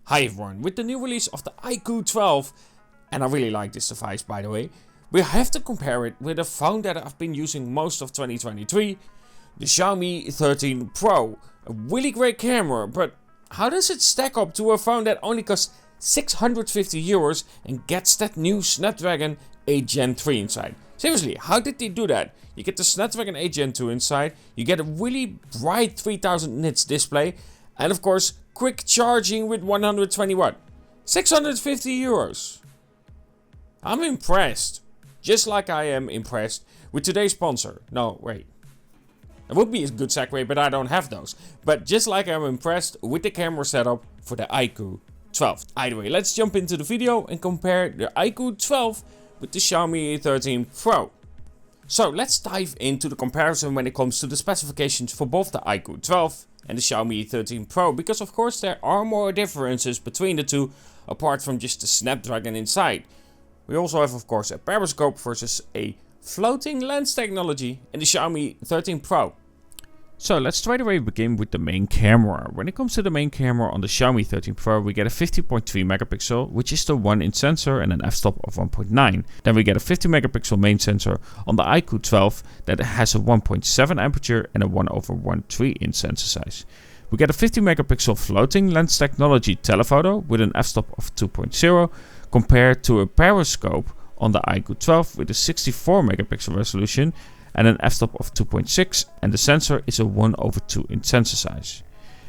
Hi everyone, with the new release of the IQOO 12, and I really like this device by the way, we have to compare it with a phone that I've been using most of 2023, the Xiaomi 13 Pro. A really great camera, but how does it stack up to a phone that only costs 650 euros and gets that new Snapdragon 8 Gen 3 inside? Seriously, how did they do that? You get the Snapdragon 8 Gen 2 inside, you get a really bright 3000 nits display, and of course, quick charging with 120 watt. 650 euros. I'm impressed. Just like I am impressed with today's sponsor. No, wait. That would be a good segue, but I don't have those. But just like I'm impressed with the camera setup for the IQOO 12. Either way, let's jump into the video and compare the IQOO 12 with the Xiaomi 13 Pro. So let's dive into the comparison when it comes to the specifications for both the IQOO 12 and the Xiaomi 13 Pro, because of course there are more differences between the two apart from just the Snapdragon inside. We also have of course a periscope versus a floating lens technology in the Xiaomi 13 Pro. So let's straight away begin with the main camera. When it comes to the main camera on the Xiaomi 13 Pro, we get a 50.3 megapixel, which is the 1-inch sensor and an f-stop of 1.9. Then we get a 50 megapixel main sensor on the IQOO 12 that has a 1.7 aperture and a 1/1.3 inch sensor size. We get a 50 megapixel floating lens technology telephoto with an f-stop of 2.0 compared to a periscope on the IQOO 12 with a 64 megapixel resolution and an f-stop of 2.6, and the sensor is a 1/2 inch sensor size.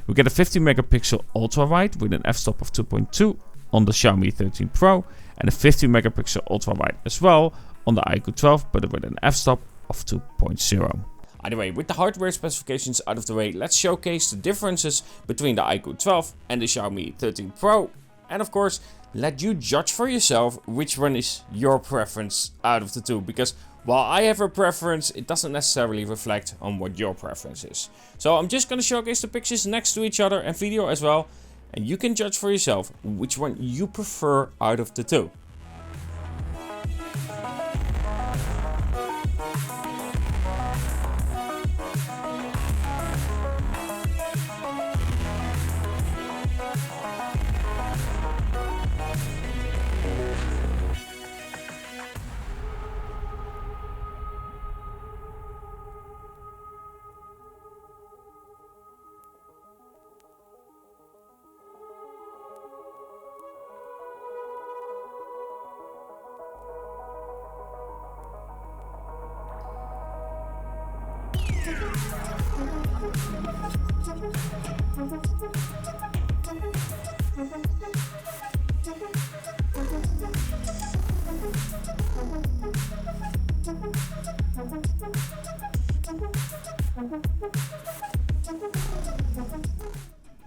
We get a 50 megapixel ultra wide with an f-stop of 2.2 on the Xiaomi 13 Pro and a 50 megapixel ultra wide as well on the IQOO 12, but with an f-stop of 2.0. Anyway, with the hardware specifications out of the way, let's showcase the differences between the IQOO 12 and the Xiaomi 13 Pro, and of course let you judge for yourself which one is your preference out of the two, because while I have a preference, it doesn't necessarily reflect on what your preference is. So I'm just going to showcase the pictures next to each other and video as well, and you can judge for yourself which one you prefer out of the two.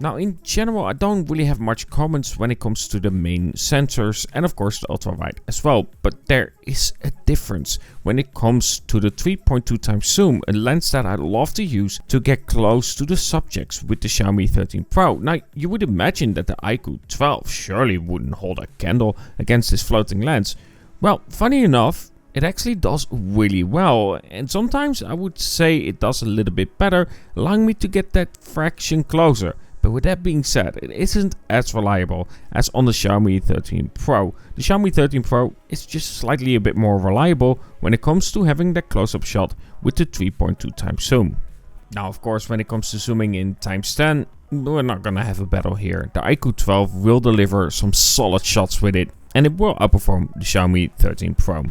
Now in general I don't really have much comments when it comes to the main sensors and of course the ultra wide as well, but there is a difference when it comes to the 3.2 times zoom, a lens that I love to use to get close to the subjects with the Xiaomi 13 Pro. Now you would imagine that the IQOO 12 surely wouldn't hold a candle against this floating lens. Well, funny enough, it actually does really well, and sometimes I would say it does a little bit better, allowing me to get that fraction closer. But with that being said, it isn't as reliable as on the Xiaomi 13 Pro. The Xiaomi 13 Pro is just slightly a bit more reliable when it comes to having that close-up shot with the 3.2 times zoom. Now of course when it comes to zooming in times 10, we're not gonna have a battle here. The IQOO 12 will deliver some solid shots with it, and it will outperform the Xiaomi 13 Pro.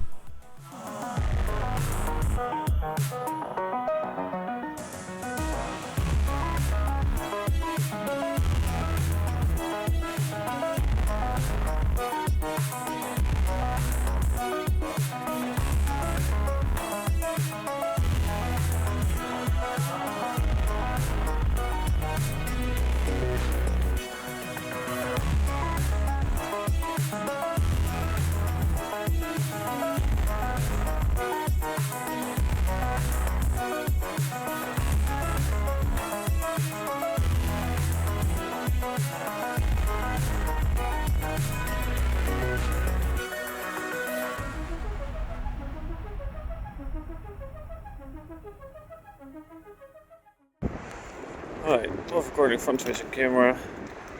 Alright, 12 recording front facing camera.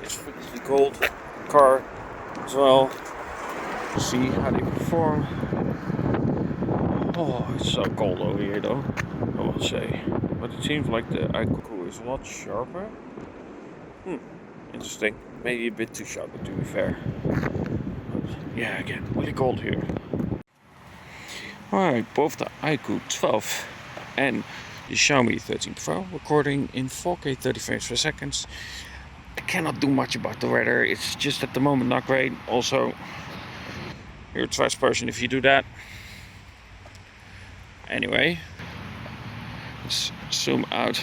It's freaking cold. car as well. See how they perform. Oh, it's so cold over here though, I will say. But it seems like the IQOO is a lot sharper. Interesting. Maybe a bit too sharp, to be fair. But yeah, again, really cold here. Alright, both the IQOO 12 and the Xiaomi 13 Pro recording in 4K 30 frames per second. I cannot do much about the weather, it's just at the moment not great. Also, you're a trash person if you do that. Anyway, let's zoom out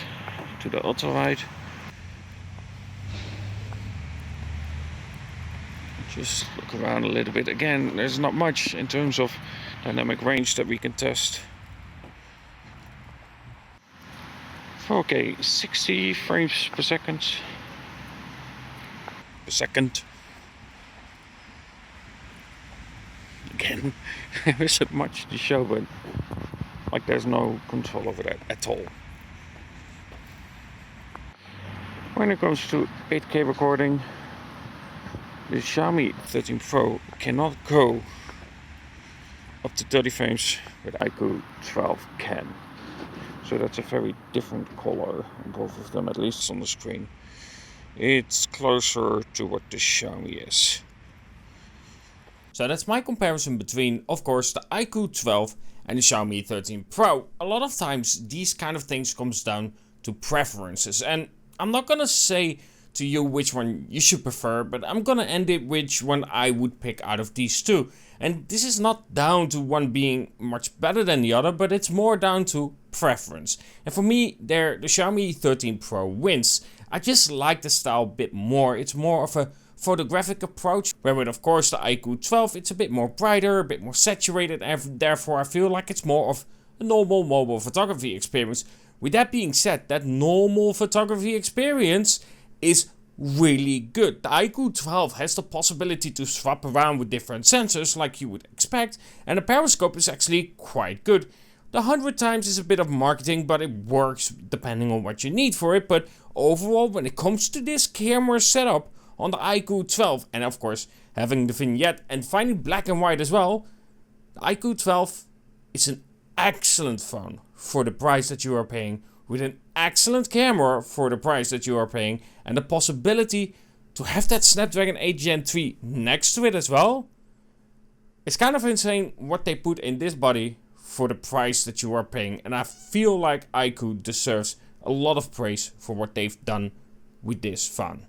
to the ultra wide. Just look around a little bit. Again, there's not much in terms of dynamic range that we can test. 4K 60 frames per second. Again, there isn't much to show, but like there's no control over that at all. When it comes to 8K recording, the Xiaomi 13 Pro cannot go up to 30 frames, but IQOO 12 can. So that's a very different color on both of them, at least on the screen. It's closer to what the Xiaomi is. So that's my comparison between, of course, the IQOO 12 and the Xiaomi 13 Pro. A lot of times these kind of things comes down to preferences, and I'm not gonna say to you which one you should prefer, but I'm gonna end it which one I would pick out of these two. And this is not down to one being much better than the other, but it's more down to preference. And for me, the Xiaomi 13 Pro wins. I just like the style a bit more. It's more of a photographic approach, where with of course the IQOO 12 it's a bit more brighter, a bit more saturated, and therefore I feel like it's more of a normal mobile photography experience. With that being said, that normal photography experience is really good. The IQOO 12 has the possibility to swap around with different sensors like you would expect, and the periscope is actually quite good. The 100 times is a bit of marketing, but it works depending on what you need for it. But overall, when it comes to this camera setup on the IQOO 12, and of course having the vignette and finding black and white as well, the IQOO 12 is an excellent phone for the price that you are paying, with an excellent camera for the price that you are paying, and the possibility to have that Snapdragon 8 Gen 3 next to it as well. It's kind of insane what they put in this body for the price that you are paying, and I feel like IQOO deserves a lot of praise for what they've done with this phone.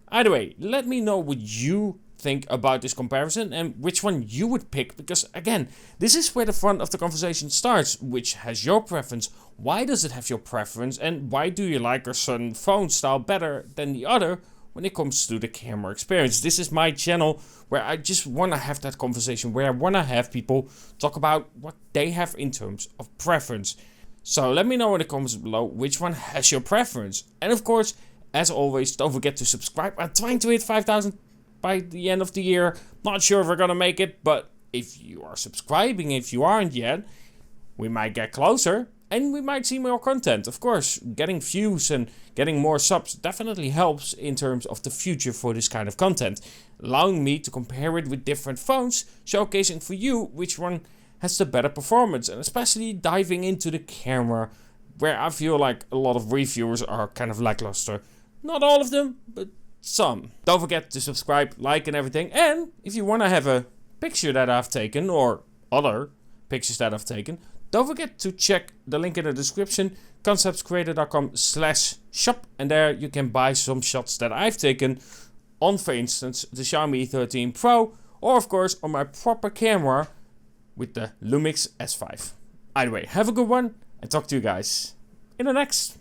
Either way, let me know what you think about this comparison and which one you would pick, because again, this is where the fun of the conversation starts. Which has your preference? Why does it have your preference? And why do you like a certain phone style better than the other when it comes to the camera experience? This is my channel where I just want to have that conversation, where I want to have people talk about what they have in terms of preference. So let me know in the comments below which one has your preference. And of course, as always, don't forget to subscribe. I'm trying to hit 5,000 by the end of the year. Not sure if we're gonna make it, but if you are subscribing, if you aren't yet, we might get closer and we might see more content. Of course, getting views and getting more subs definitely helps in terms of the future for this kind of content, allowing me to compare it with different phones, showcasing for you which one has the better performance, and especially diving into the camera, where I feel like a lot of reviewers are kind of lackluster. Not all of them, but some. Don't forget to subscribe, like and everything. And if you want to have a picture that I've taken or other pictures that I've taken, don't forget to check the link in the description, conceptscreator.com/shop, and there you can buy some shots that I've taken on, for instance, the Xiaomi 13 Pro, or of course on my proper camera with the Lumix S5. Either way, have a good one and talk to you guys in the next.